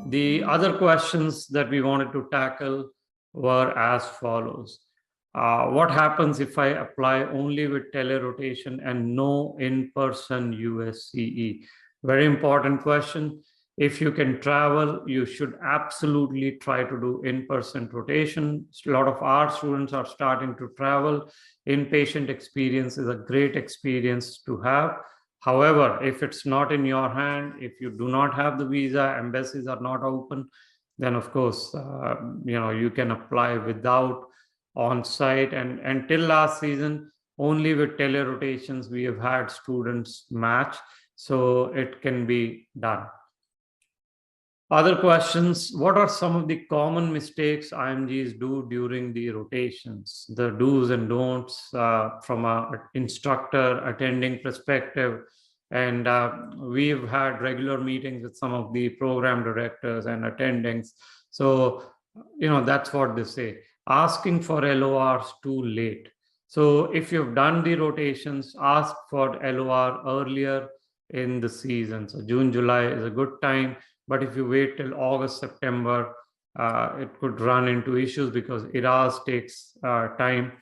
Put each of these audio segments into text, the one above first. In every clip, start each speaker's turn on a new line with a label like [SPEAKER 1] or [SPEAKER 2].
[SPEAKER 1] The other questions that we wanted to tackle were as follows. What happens if I apply only with telerotation and no in-person USCE? Very important question. If you can travel, you should absolutely try to do in-person rotation. A lot of our students are starting to travel. Inpatient experience is a great experience to have. However, if it's not in your hand, if you do not have the visa, embassies are not open, then of course, you can apply without on-site. And until last season, only with telerotations, we have had students match, so it can be done. Other questions, what are some of the common mistakes IMGs do during the rotations? The do's and don'ts from an instructor attending perspective. And we've had regular meetings with some of the program directors and attendings. So, that's what they say. Asking for LORs too late. So if you've done the rotations, ask for LOR earlier in the season. So June, July is a good time. But if you wait till August, September, it could run into issues because IRAS takes time.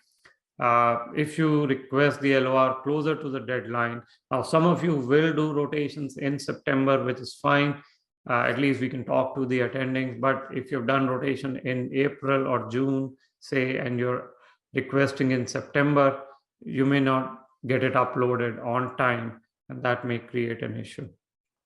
[SPEAKER 1] If you request the LOR closer to the deadline, now some of you will do rotations in September, which is fine. At least we can talk to the attendings. But if you've done rotation in April or June, say, and you're requesting in September, you may not get it uploaded on time, and that may create an issue.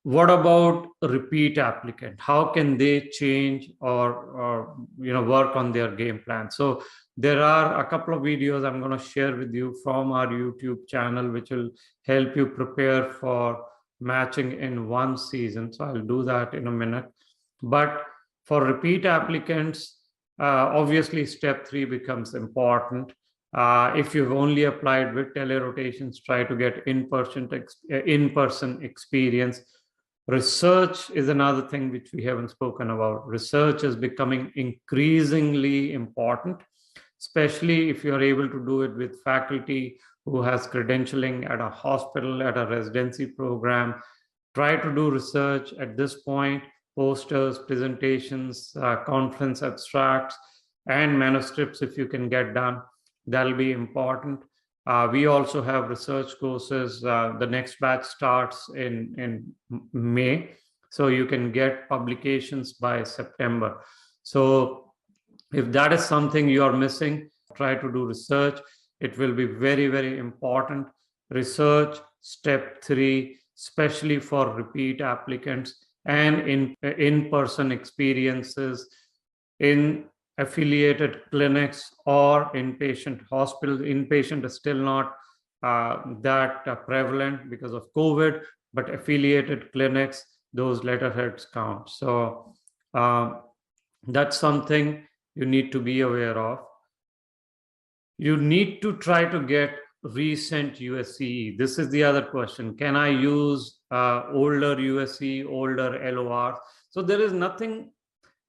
[SPEAKER 1] What about repeat applicant? How can they change or work on their game plan? So there are a couple of videos I'm going to share with you from our YouTube channel, which will help you prepare for matching in one season. So I'll do that in a minute. But for repeat applicants, obviously step 3 becomes important. If you've only applied with telerotations, try to get in-person experience. Research is another thing which we haven't spoken about. Research is becoming increasingly important, especially if you're able to do it with faculty who has credentialing at a hospital, at a residency program. Try to do research at this point, posters, presentations, conference abstracts, and manuscripts if you can get done. That'll be important. We also have research courses. The next batch starts in May, so you can get publications by September. So if that is something you are missing, try to do research. It will be very, very important. Research, step 3, especially for repeat applicants, and in-person experiences in affiliated clinics or inpatient hospitals. Inpatient is still not that prevalent because of COVID, but affiliated clinics, those letterheads count. So that's something you need to be aware of. You need to try to get recent USCE. This is the other question. Can I use older USCE, older LORs? So there is nothing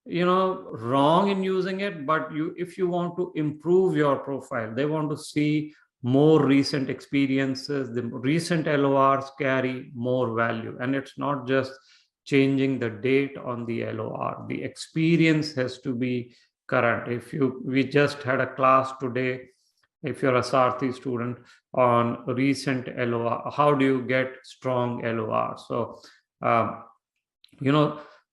[SPEAKER 1] wrong in using it, but if you want to improve your profile, they want to see more recent experiences. The recent LORs carry more value, and it's not just changing the date on the LOR. The experience has to be current. We just had a class today, if you're a Sarthi student, on recent LOR, how do you get strong LOR? So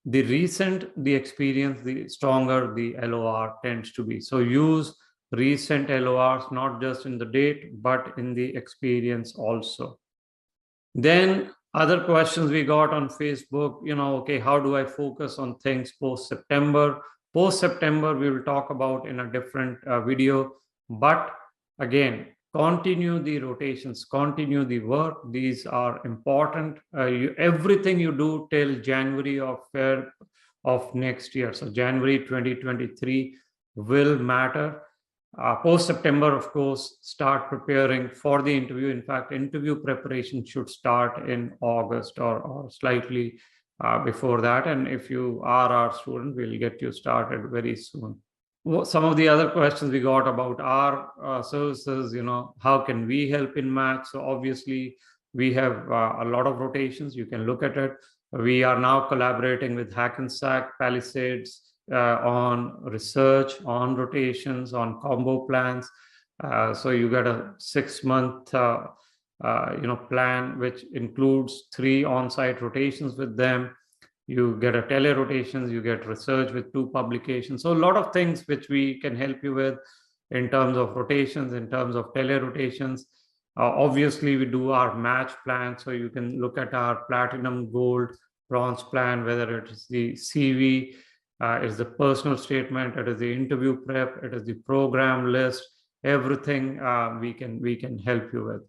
[SPEAKER 1] the recent the experience, the stronger the LOR tends to be. So use recent LORs, not just in the date, but in the experience also. Then other questions we got on Facebook, okay, how do I focus on things post-September? Post-September, we will talk about in a different video. But again, continue the rotations, continue the work. These are important. Everything you do till January of next year. So January 2023 will matter. Post-September, of course, start preparing for the interview. In fact, interview preparation should start in August or slightly before that. And if you are our student, we'll get you started very soon. Some of the other questions we got about our services, how can we help in match? So obviously, We have a lot of rotations. You can look at it. We are now collaborating with Hackensack, Palisades on research, on rotations, on combo plans. So you get a 6-month plan, which includes 3 on-site rotations with them. You get a tele rotations, you get research with 2 publications. So a lot of things which we can help you with in terms of rotations, in terms of tele rotations. Obviously, we do our match plan. So you can look at our platinum, gold, bronze plan, whether it is the CV, it is the personal statement, it is the interview prep, it is the program list, everything we can help you with.